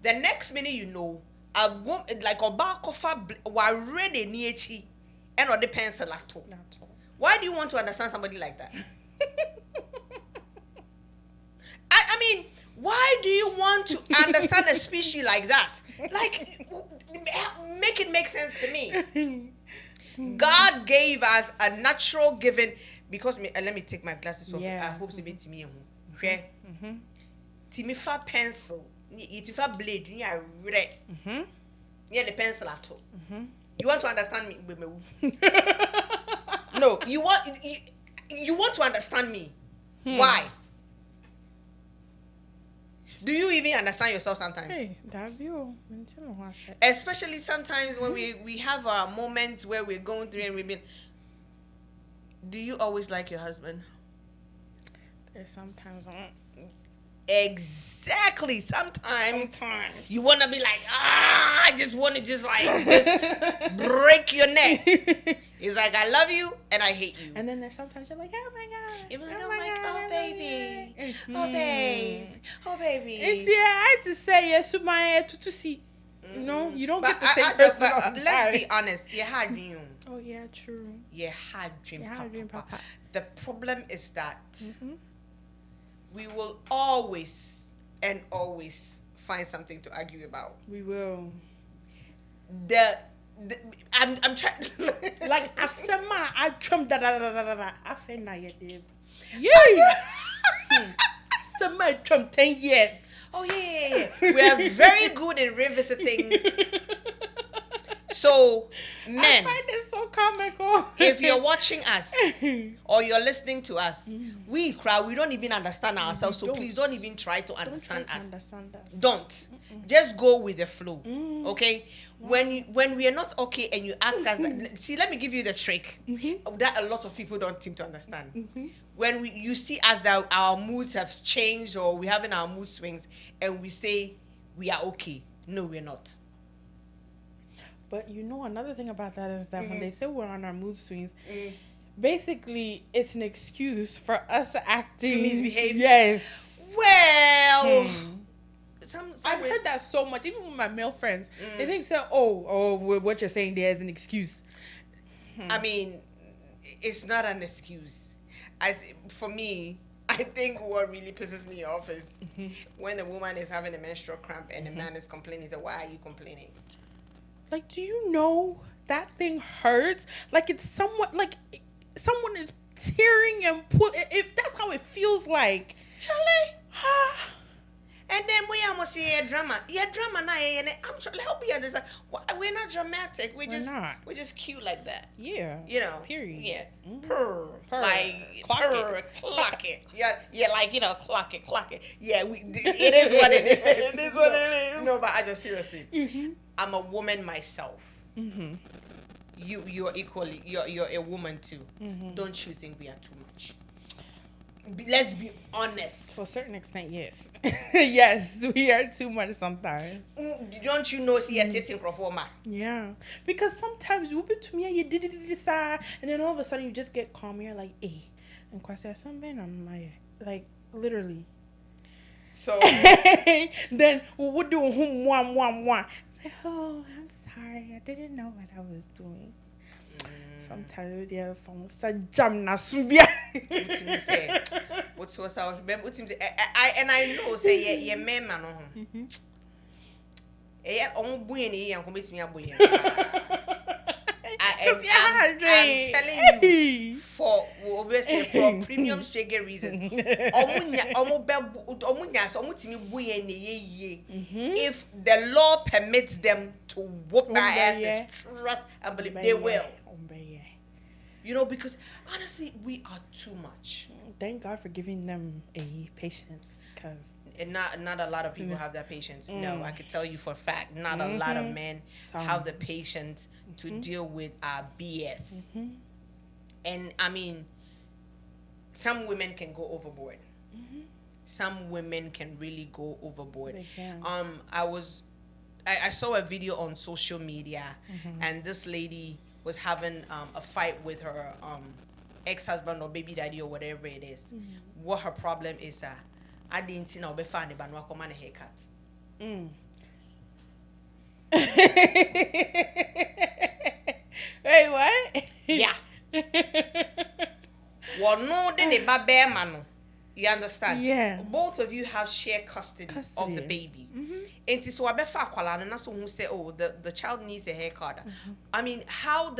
The next minute you know, a woman like a barcofa wa ready near and or the pencil at all. Why do you want to understand somebody like that? I mean, why do you want to understand a species like that? Like, make it make sense to me. God gave us a natural given because let me take my glasses off. I hope it's a bit to me. Okay. Timifa pencil. It is a blade. You are red. Yeah, the pencil at all. You want to understand me? No, you want to understand me. Why? Do you even understand yourself sometimes? Hey, especially sometimes when we have our moments where we're going through and we've been. Do you always like your husband? There's sometimes. Exactly. Sometimes you want to be like, I just want to just break your neck. It's like, I love you and I hate you. And then there's sometimes you're like, oh my God. It was like, oh baby. Oh babe. Oh baby. It's I had to say yes to my to see. No, you don't get the same person. Let's be honest. You had dream. Oh yeah, true. You had dream, Papa. The problem is that we will always find something to argue about. We will. I'm trying. Like asema, I trump da. I feel na ye did. Yeah. Asema trump 10 years. Oh yeah. We are very good in revisiting. So, men, I find it so comical. If you're watching us or you're listening to us, we don't even understand ourselves. So please don't even try to understand us. Don't. Just go with the flow. Okay? When we are not okay and you ask us, see, let me give you the trick that a lot of people don't seem to understand. When you see us that our moods have changed or we're having our mood swings and we say we are okay. No, we're not. But you know, another thing about that is that when they say we're on our mood swings, basically it's an excuse for us acting to misbehave. Yes. Well, I've heard that so much, even with my male friends. They think so. Oh, what you're saying there is an excuse. I mean, it's not an excuse. For me, I think what really pisses me off is when a woman is having a menstrual cramp and a man is complaining. So why are you complaining? Like, do you know that thing hurts? Like, it's somewhat like someone is tearing and pulling. If that's how it feels like. Charlie. And then we almost see a drama. Yeah, drama now. I'm trying to help you understand. We're not dramatic. We're just cute like that. Yeah. You know. Period. Yeah. Purr. Like clock it. Yeah. Like clock it. Yeah. It is what it is. It is what it is. No, but I just seriously. I'm a woman myself. You're equally. You're a woman too. Don't you think we are too much? Let's be honest. To a certain extent, yes. Yes, we are too much sometimes. Don't you know see a dating crofoma? Yeah. Because sometimes you be to me and you did this and then all of a sudden you just get calm. You're like, hey. And Kwasi, something on my like literally. So then we'll do one. Say, oh, I'm sorry. I didn't know what I was doing. Sometimes their phone said jam na subia. What's our I know say yeah man man no. Eh on buy ni yan ko betimi aboy. I'm telling you for obviously for premium sugar reasons. If the law permits them to whoop our asses, trust and believe they will. You know, because honestly, we are too much. Thank God for giving them a patience, because and not a lot of people have that patience. No, I could tell you for a fact, not a lot of men have the patience to deal with our BS. And I mean, some women can go overboard. Some women can really go overboard. They can. I saw a video on social media, and this lady was having a fight with her ex-husband or baby daddy or whatever it is. What her problem is, I didn't know be funny, but no come on a haircut. Wait, what? Yeah. Well, no, then they bear man. You understand? Yeah. Both of you have shared custody of the baby. And so I bet and that's who say, oh, the child needs a haircut. I mean, how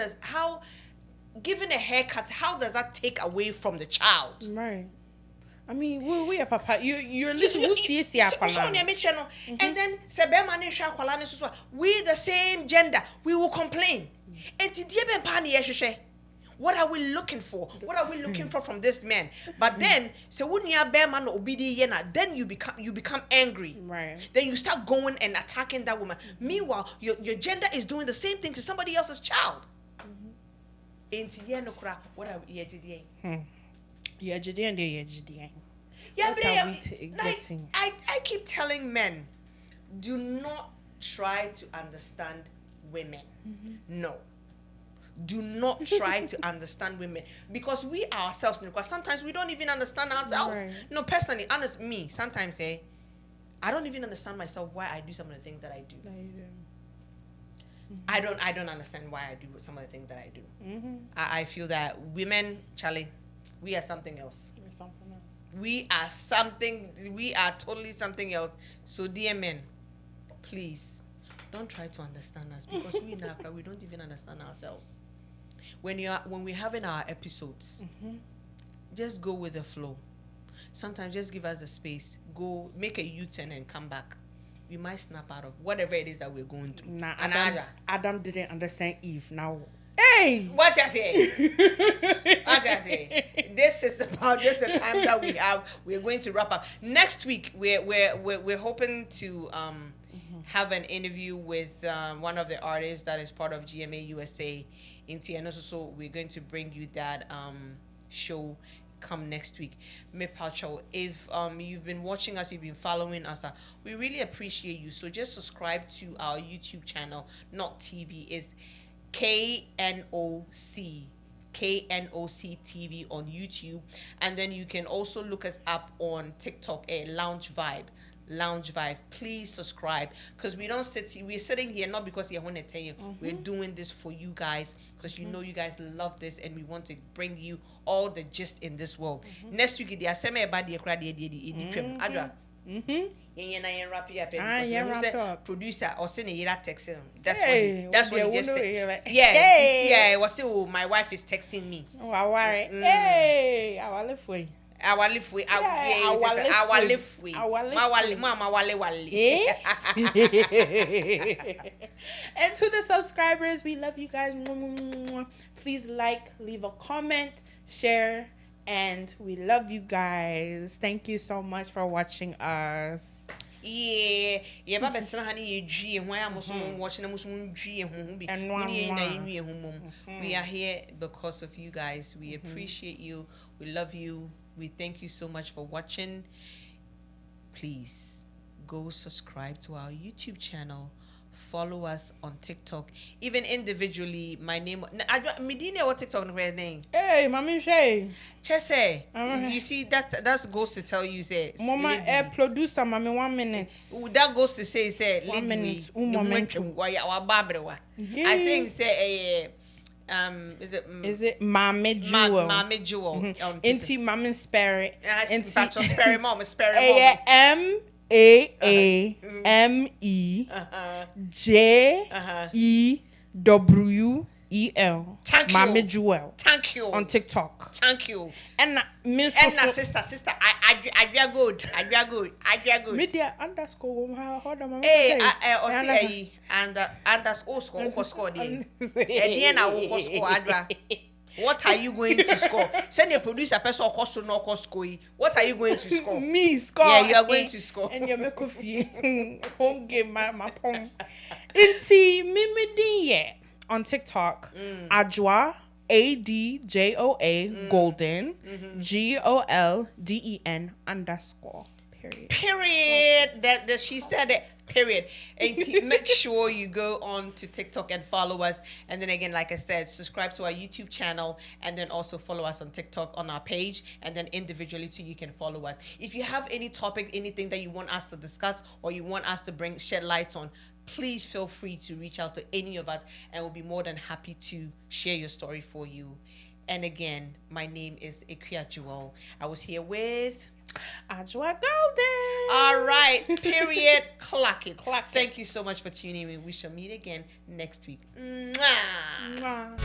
giving a haircut, how does that take away from the child? Right. I mean, we are papa. You're literally who sees and then we the same gender, we will complain. And what are we looking for? What are we looking for from this man? But then, so when you are bear man obedient, then you become angry. Right. Then you start going and attacking that woman. Meanwhile, your gender is doing the same thing to somebody else's child. What are we today? Yeah, I keep telling men, do not try to understand women. No. Do not try to understand women, because we ourselves, because sometimes we don't even understand ourselves. Right. No, personally, honest me, sometimes I don't even understand myself why I do some of the things that I do. I don't understand why I do some of the things that I do. I feel that women, Charlie, we are something else. We are totally something else. So dear men, please don't try to understand us, because we in Accra, we don't even understand ourselves. When we're having our episodes, just go with the flow. Sometimes just give us a space. Go make a U-turn and come back. We might snap out of whatever it is that we're going through. Nah, Adam didn't understand Eve. Now, hey, what I say? What I say? This is about just the time that we have. We're going to wrap up next week. We're hoping to have an interview with one of the artists that is part of GMA USA in Tiana. So we're going to bring you that show come next week. If you've been watching us, you've been following us, we really appreciate you. So just subscribe to our YouTube channel, not TV, is KNOC TV on YouTube, and then you can also look us up on TikTok at Lounge Vibz. Please subscribe, because we're sitting here not because you want to tell you. We're doing this for you guys, because you know you guys love this, and we want to bring you all the gist in this world. Next week the aseme about the Adjoa. Producer or send a text him. That's what he just said. Yeah, was say my wife is texting me. Oh, I worry. Hey, I will live way. Our live way. And to the subscribers, we love you guys. Please leave a comment, share, and we love you guys. Thank you so much for watching us. Yeah, but honey, watching we are here because of you guys. We appreciate you. We love you. We thank you so much for watching. Please go subscribe to our YouTube channel. Follow us on TikTok. Even individually, my name. Medina, what TikTok name? Hey, Mami Shay. Chese. You see that goes to tell you say. Mama, producer, Mami, 1 minute. That goes to say 1 minute. I think say is it Mame Jewel? Mame Jewel. Inti Mame Sperry. Inti Sperry Mom. AMAMEJEWEL. Thank you. Mame Jewel. Thank you. On TikTok. Thank you. And sister. I good. Media underscore. Hey, underscore score. What are you going to score? Send a producer person cost to no cost score. What are you going to score? Me score. Yeah, you are going to score. And you make coffee. Home game, my pong. Inti Mimidi on TikTok. Adjoa. ADJOA Golden GOLDEN _ period. That she said it. Period. And make sure you go on to TikTok and follow us. And then again, like I said, subscribe to our YouTube channel and then also follow us on TikTok on our page. And then individually too, you can follow us. If you have any topic, anything that you want us to discuss or you want us to shed light on, please feel free to reach out to any of us and we'll be more than happy to share your story for you. And again, my name is Akua Jewel. I was here with Adjoa Golden. All right, period. Clock it. Thank you so much for tuning in. We shall meet again next week. Mwah. Mwah.